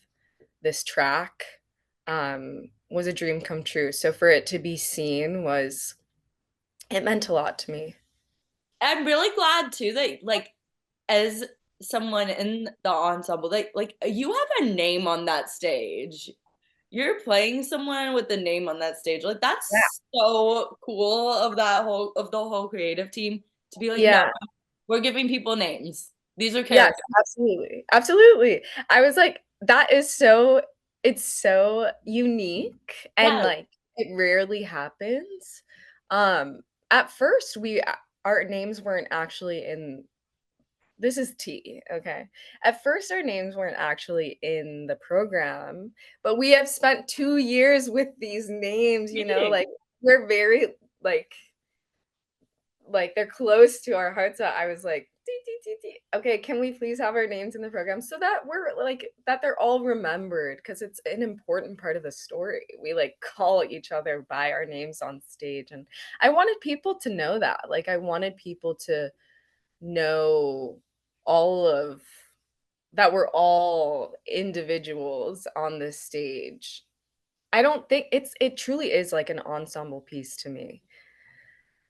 this track, was a dream come true. So for it to be seen was it meant a lot to me. I'm really glad too that like as someone in the ensemble, like you have a name on that stage. You're playing someone with the name on that stage. Like Yeah. that's so cool of the whole creative team to be like, no, Yeah. we're giving people names. These are Yes, characters. absolutely. Absolutely. I was like, that is so it's so unique and, Yes. like, it rarely happens. At first, our names weren't actually in this is tea, okay? At first, our names weren't actually in the program, but we have spent 2 years with these names, you know, Meaning. like, we're very, like, they're close to our hearts, so I was like, "Dee, dee, Okay, can we please have our names in the program so that we're like that they're all remembered because it's an important part of the story. We like call each other by our names on stage, and I wanted people to know that. Like I wanted people to know all of that we're all individuals on this stage. I don't think it truly is like an ensemble piece to me.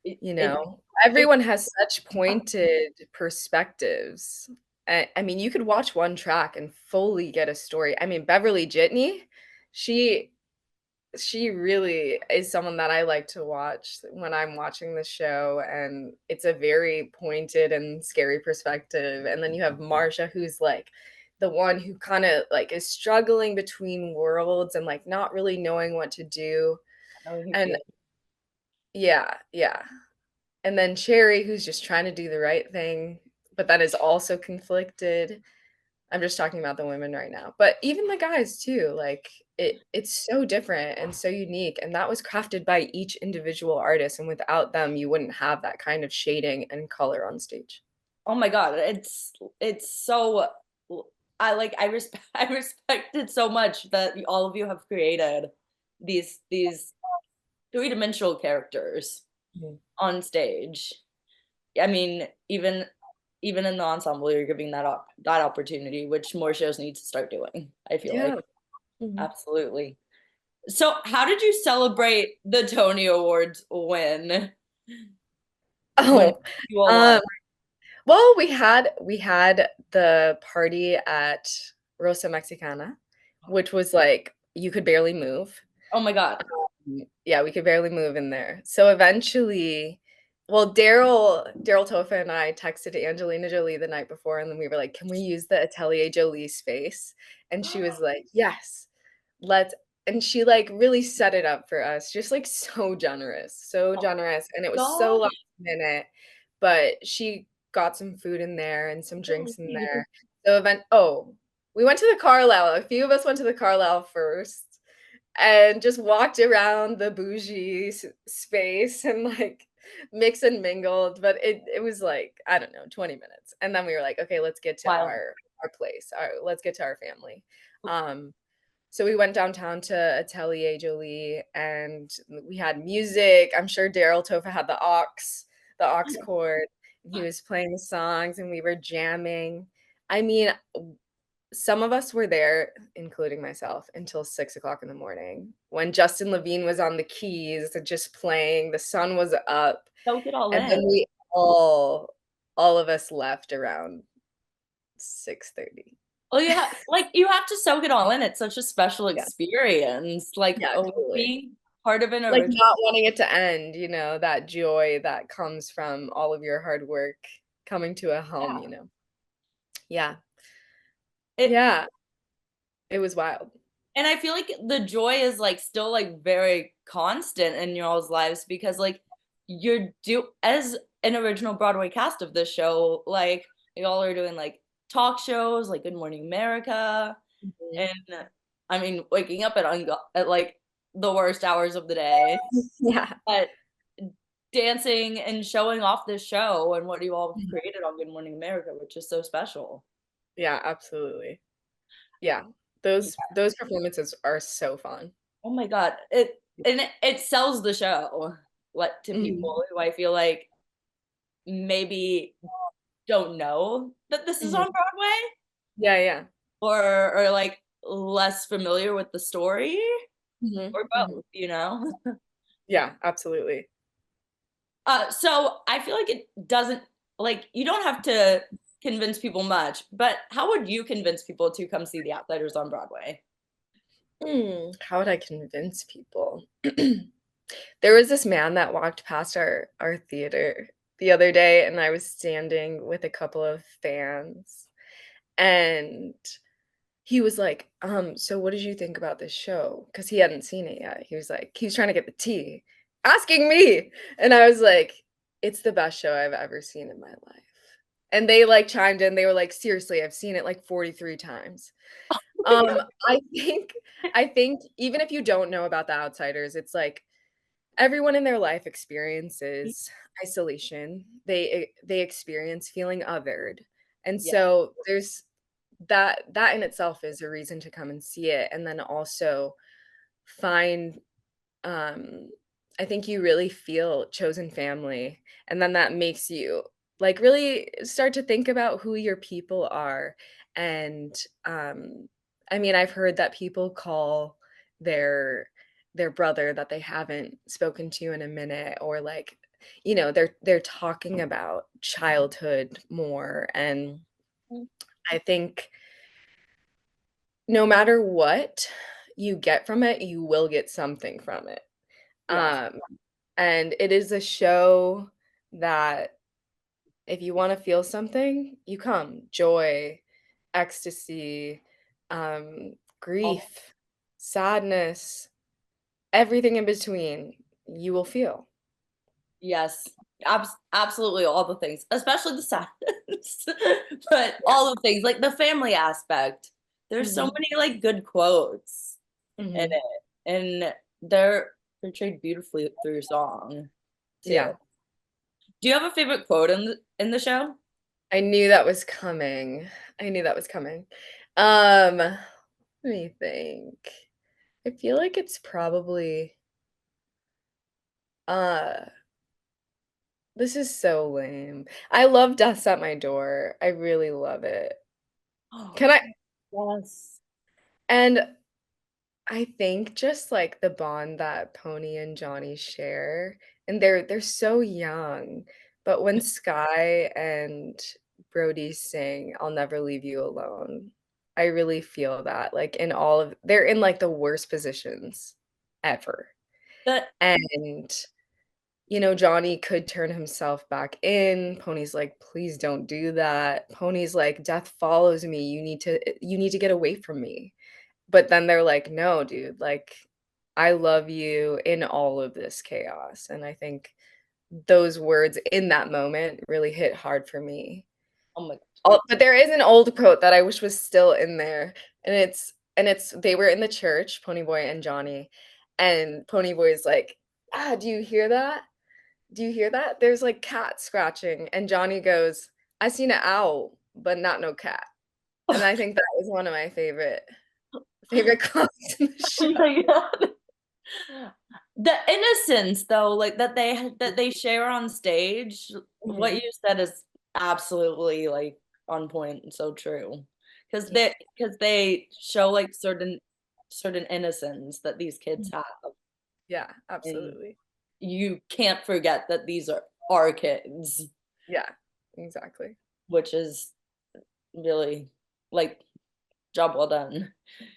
It, You it, know, it everyone has such pointed perspectives. I mean, you could watch one track and fully get a story. I mean, Beverly Jitney, she she really is someone that I like to watch when I'm watching the show, and it's a very pointed and scary perspective. And then you have Marsha, who's like the one who kind of like is struggling between worlds and like not really knowing what to do. how you And feel. yeah, yeah. And then Cherry, who's just trying to do the right thing, but that is also conflicted. I'm just talking about the women right now. But even the guys too, like it's so different and so unique. And that was crafted by each individual artist. And without them, you wouldn't have that kind of shading and color on stage. Oh my God, it's so I respect I respect it so much that all of you have created these three-dimensional characters Mhm. on stage. I mean, even in the ensemble, you're giving that opportunity, which more shows need to start doing, I feel like. Yeah. Mhm. Absolutely. So, how did you celebrate the Tony Awards win when Oh, you all won? um, well, we had the party at Rosa Mexicana, which was like you could barely move. Oh my God. Yeah, we could barely move in there. So eventually, well, Daryl Tofa and I texted Angelina Jolie the night before, and then we were like, "Can we use the Atelier Jolie space?" And she was like, "Yes, let's." And she like really set it up for us, just like so Oh generous, and it was so God. last minute, but she got some food in there and some drinks in Jolie. there. So we went to the Carlisle. A few of us went to the Carlisle first and just walked around the bougie space and like mix and mingled, but it was like I don't know 20 minutes, and then we were like, okay, let's get to Wild. our place, let's get to our family. um so we went downtown to Atelier Jolie, and we had music. I'm sure Daryl Tofa had the aux cord, and he was playing the songs and we were jamming. I mean, some of us were there, including myself, until 6 o'clock in the morning when Justin Levine was on the keys and just playing. The sun was up, Soak it all and then in. we all of us left around 6:30. Well, you have to soak it all in. It's such a special Yeah, experience. yeah, totally. Being part of an Like original. not wanting it to end, that joy that comes from all of your hard work coming to a home, Yeah. Yeah, It yeah, it was wild. and I feel like the joy is like still like very constant in y'all's lives because like you're do as an original Broadway cast of this show, like y'all are doing like talk shows like Good Morning America, Mhm. and I mean waking up at like the worst hours of the day, Yeah. but dancing and showing off this show and what you all have Mhm. created on Good Morning America, which is so special. Yeah, absolutely. Yeah, those performances are so fun. Oh my God. It sells the show what to Mhm, people who I feel like maybe don't know that this is on mhm. Broadway Yeah, yeah. or like less familiar with the story Mhm, or mhm. both, you know? Yeah, absolutely. So I feel like it doesn't like you don't have to convince people much, but how would you convince people to come see The Outsiders on Broadway? How would I convince people? There was this man that walked past our theater the other day, and I was standing with a couple of fans, and he was like, so what did you think about this show?" 'Cause he hadn't seen it yet. He was trying to get the tea, asking me, and I was like, "It's the best show I've ever seen in my life." And they, like, chimed in, they were like, "Seriously, I've seen it, like, 43 times." Um, I think I think even if you don't know about The Outsiders, it's like everyone in their life experiences isolation. They experience feeling othered. And Yeah. so there's that in itself is a reason to come and see it, and then also find, um I think you really feel chosen family, and then that makes you, like, really start to think about who your people are, and, um, I mean, I've heard that people call their their brother that they haven't spoken to in a minute, or, like, they're talking about childhood more, and I think no matter what you get from it, you will get something from it. Yes. Um, and it is a show that if you wanna feel something, you come. Joy, ecstasy, Oh, grief, sadness, everything in between, you will feel. yes. Absolutely all the things, especially the sadness, but Yeah. all the things, like the family aspect. There's so Mhm. many like good quotes in Mhm. it, and they're portrayed beautifully through song too. Yeah. Do you have a favorite quote in the show? I knew that was coming. I knew that was coming. Let me think. I feel like it's probably, uh this is so lame. I love Death's at My Door. I really love it. Oh, Can I yes. and I think just, like, the bond that Pony and Johnny share, and they're so young, but when Sky and Brody sing, "I'll Never Leave You Alone," I really feel that, like, in all of they're in, like, the worst positions ever, That and Johnny could turn himself back in. Pony's like, "Please don't do that." Pony's like, "Death follows me. You need to get away from me." But then they're like, "No, dude, like, I love you in all of this chaos." And I think those words in that moment really hit hard for me. oh my But there is an old quote that I wish was still in there, and it's they were in the church, Ponyboy and Johnny, and Ponyboy's like, do you hear that? Do you hear that? There's, like, cat scratching." And Johnny goes, "I seen a owl, but not no cat." And I think that was one of my favorite quotes in the oh show. my God. The innocence though, like that they share on stage, what Mhm. you said is absolutely like on point and so true. Because Yeah, they show like certain innocence that these kids mhm. have, Yeah, and absolutely. you can't forget that these are our kids, Yeah, exactly. which is really like job well done.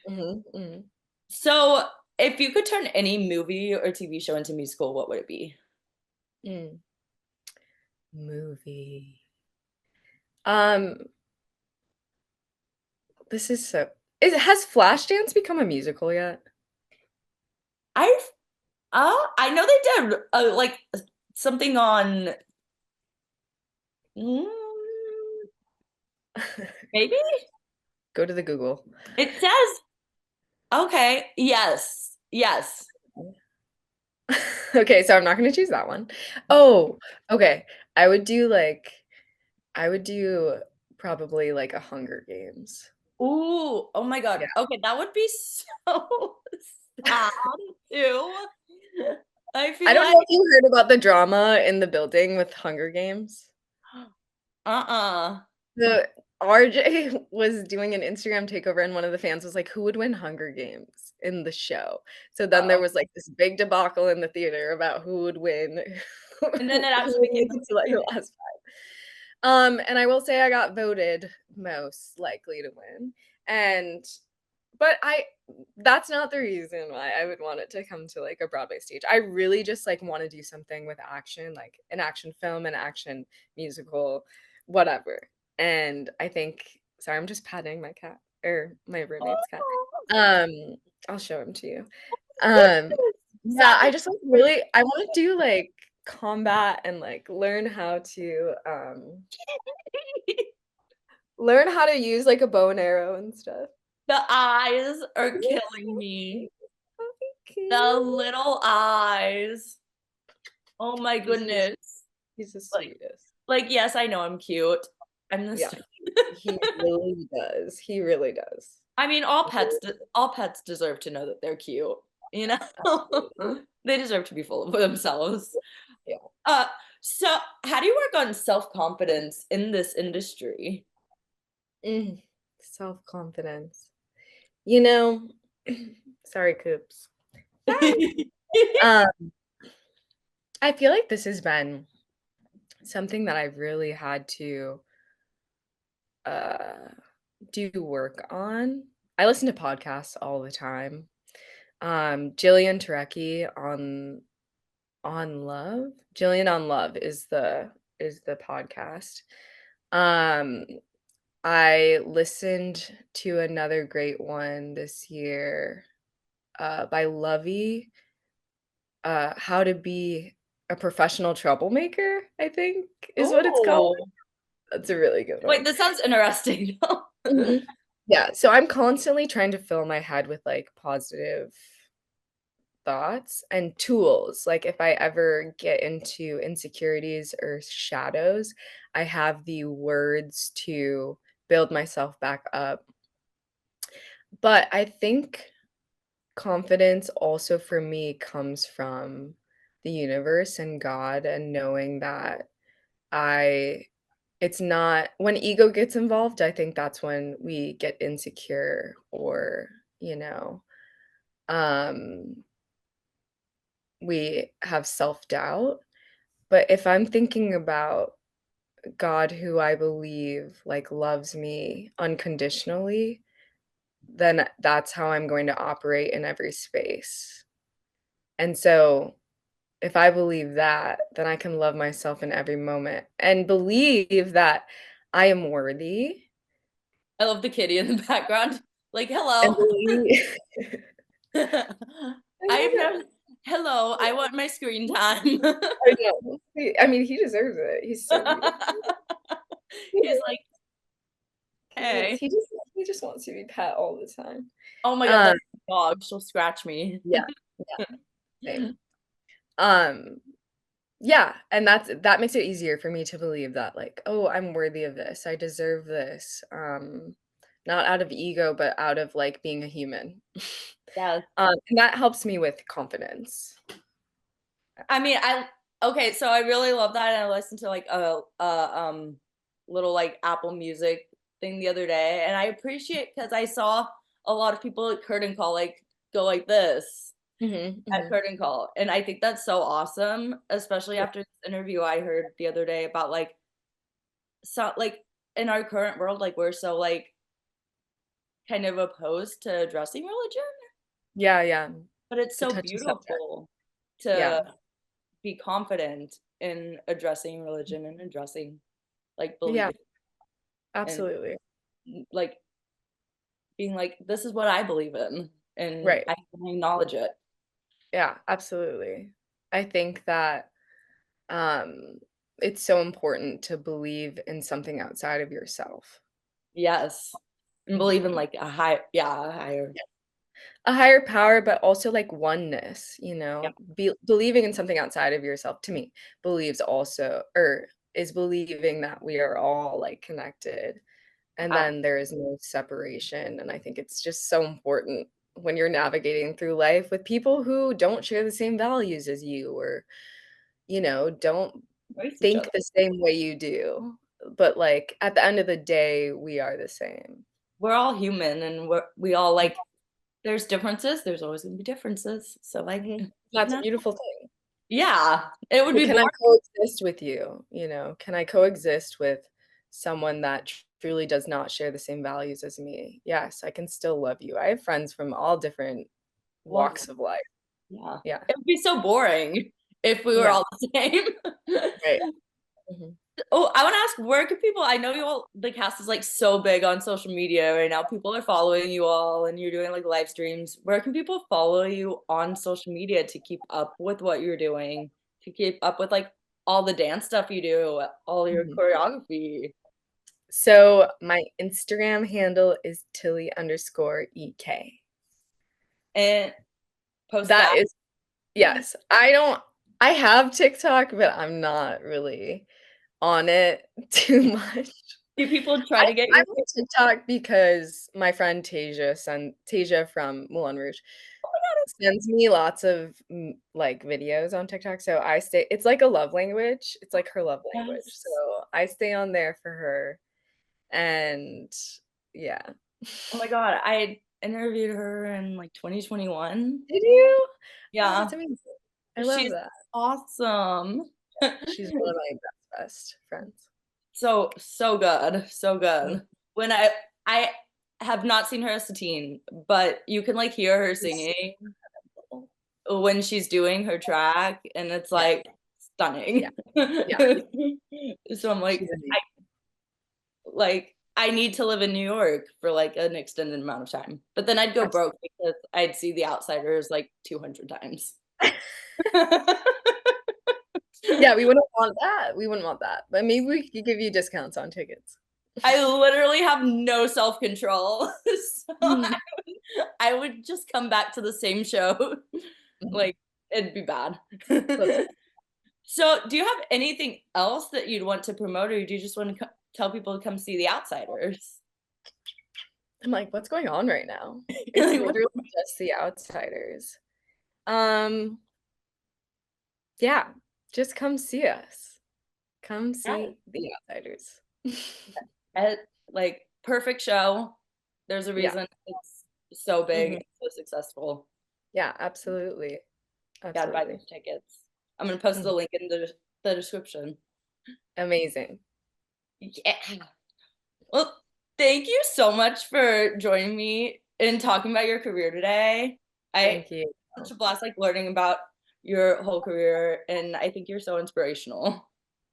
Mhm, mhm. So, if you could turn any movie or TV show into musical, what would it be? Mm. Movie. Um, this is so has Flashdance become a musical yet? I've I know they did, like, something on mm, maybe? Go to the Google. It says okay, yes, yes. Okay, so I'm not gonna choose that one. Oh, okay. I would do, like I would do probably, like, a Hunger Games. Ooh, oh my god. Yeah. Okay, that would be so sad too. I I feel don't like know if you heard about the drama in the building with Hunger Games. uh-uh. The RJ was doing an Instagram takeover, and one of the fans was like, "Who would win Hunger Games in the show?" So then there Uh-oh. was, like, this big debacle in the theater about who would win, And then it who actually would became make the it to, like, the movie. last 5. And I will say I got voted most likely to win, and but I that's not the reason why I would want it to come to, like, a Broadway stage. I really just, like, wanna do something with action, like an action film, an action musical, whatever. And I think sorry, I'm just patting my cat or my roommate's cat. Oh, Um, I'll show him to you. Um, goodness. yeah, Sad I just, like, really I wanna do, like, combat and, like, learn how to use, like, a bow and arrow and stuff. the eyes are Yeah, killing me. so The cute. little eyes. Oh my goodness. He's the Like, sweetest. yes, I know I'm cute. I'm the Yeah, he really does. He really does. I mean, all pets deserve to know that they're cute, you know? They deserve to be full of themselves. Yeah. Uh, so how do you work on self-confidence in this industry? Mm, self-confidence. You know, sorry, Coops. Bye. Um, I feel like this has been something that I've really had to uh do work on. I listen to podcasts all the time. Jillian Turecki on Love. Jillian on Love is the podcast. Um, I listened to another great one this year, by Lovey, How to Be a Professional Troublemaker, I think is what it's called. Oh, That's a really good wait, one. this sounds interesting. Mhm. Yeah, so I'm constantly trying to fill my head with, like, positive thoughts and tools. Like, if I ever get into insecurities or shadows, I have the words to build myself back up. But I think confidence also for me comes from the universe and God and knowing that I it's not when ego gets involved, I think that's when we get insecure or, you know, um, we have self-doubt. But if I'm thinking about God who I believe, like, loves me unconditionally, then that's how I'm going to operate in every space. And so, if I believe that, then I can love myself in every moment and believe that I am worthy I love the kitty in the background. Like, and hello. believe I I've love never, hello, I want my screen time. I know. I mean, he deserves it. He's so beautiful. He's like, He is. hey. He just wants to be pet all the time. Oh my God, Um, that's a dog. She'll scratch me. yeah, yeah, same. Um, yeah, and that makes it easier for me to believe that, like, "Oh, I'm worthy of this. I deserve this." Not out of ego, but out of, like, being a human. Yeah. And that helps me with confidence. I mean, okay, so I really love that, and I listened to like a little like Apple Music thing the other day, and I appreciate because I saw a lot of people at curtain call like go like this Mhm, at mhm. curtain call, and I think that's so awesome, especially Yeah, after this interview I heard the other day about like so like in our current world, like we're so like kind of opposed to addressing religion, yeah, yeah. but it's It's a so touchy subject. beautiful Yeah. to be confident in addressing religion and addressing like Yeah, believing and absolutely. like being like, this is what I believe in and Right. I can acknowledge it. Yeah, absolutely. I think that, um, it's so important to believe in something outside of yourself. Yes. And believe Mhm. in like a higher. A higher power, but also, like, oneness, Yeah. believing in something outside of yourself, to me, believes also or is believing that we are all, like, connected, and Ah, then there is no separation, and I think it's just so important when you're navigating through life with people who don't share the same values as you or, don't embrace each think other. the same way you do, but, like, at the end of the day, we are the same. We're all human and we all like there's differences. There's always gonna be differences. So like, Mhm. you That's a know, beautiful thing. yeah, it would But be can I boring. coexist with you, you know? Can I coexist with someone that truly does not share the same values as me? Yes, I can still love you. I have friends from all different Well, walks of life. yeah. Yeah. It would be so boring if we were Yeah, all the same. right. Mhm. Oh, I wanna ask, where can people I know you all the cast is, like, so big on social media right now, people are following you all, and you're doing, like, live streams. Where can people follow you on social media to keep up with what you're doing, to keep up with, like, all the dance stuff you do, all your Mhm. choreography, So, my Instagram handle is Tilly_EK. and post That that? is yes. I don't. I have TikTok, but I'm not really on it too much. Do people try to get I'm your on TikTok because my friend Tayeh from Moulin Rouge sends me lots of, like, videos on TikTok, so I stay it's like a love language, it's like her love language, so Yes. I stay on there for her, and yeah. Oh my God, I interviewed her in like 2021. Did you? Oh, Yeah, that's amazing. I love she's that. awesome. She's one of my best friends. So good, so Mm. good. When I have not seen her as a teen, but you can like hear her She's singing when she's doing her track, and it's yeah, like yeah, stunning. yeah, So I'm like, she's amazing. I need to live in New York for like an extended amount of time, but then I'd go broke because I'd see The Outsiders like 200 times. Yeah, we wouldn't want that, we wouldn't want that, but maybe we could give you discounts on tickets. I literally have no self-control. So Mhm, I would just come back to the same show. mhm. Like, it'd be bad. That's So, do you have anything else that you'd want to promote, or do you just want to tell people to come see The Outsiders? I'm like, "What's going on right now?" It's Like, what literally just The Outsiders. Um, yeah, just come see us. Come yeah, see The Outsiders. like, perfect show. There's a Yeah, reason it's so big mhm. and so successful. Yeah, absolutely, Gotta buy absolutely. those tickets. I'm gonna post Mhm. the link in the description. Amazing. Yeah. Well, thank you so much for joining me and talking about your career today. I had Thank you. such a blast like learning about your whole career, and I think you're so inspirational.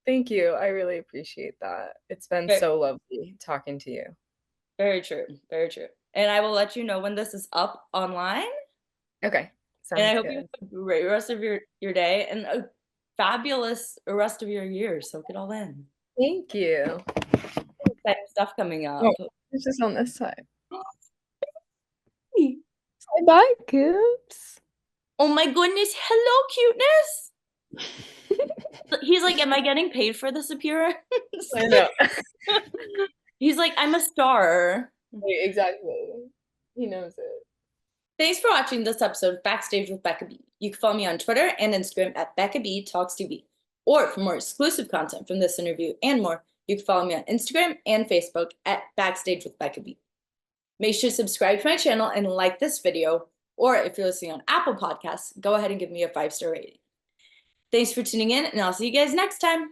Thank you, I really appreciate that. It's been Very, so lovely talking to you. very true, very true. And I will let you know when this is up online. Okay, And I sounds hope you good. have a great rest of your day and a fabulous rest of your year. Soak it all in. Thank you. Exciting stuff coming Oh, up. it's just on this side. Say bye, Coops. Oh my goodness. Hello, cuteness. He's like, am I getting paid for this appearance? I know. He's like, I'm a star. Exactly. He knows it. Thanks for watching this episode of Backstage with Becca B. You can follow me on Twitter and Instagram at Becca B Talks TV. Or for more exclusive content from this interview and more, you can follow me on Instagram and Facebook at Backstage with Becca B. Make sure to subscribe to my channel and like this video. Or if you're listening on Apple Podcasts, go ahead and give me a 5-star rating. Thanks for tuning in, and I'll see you guys next time.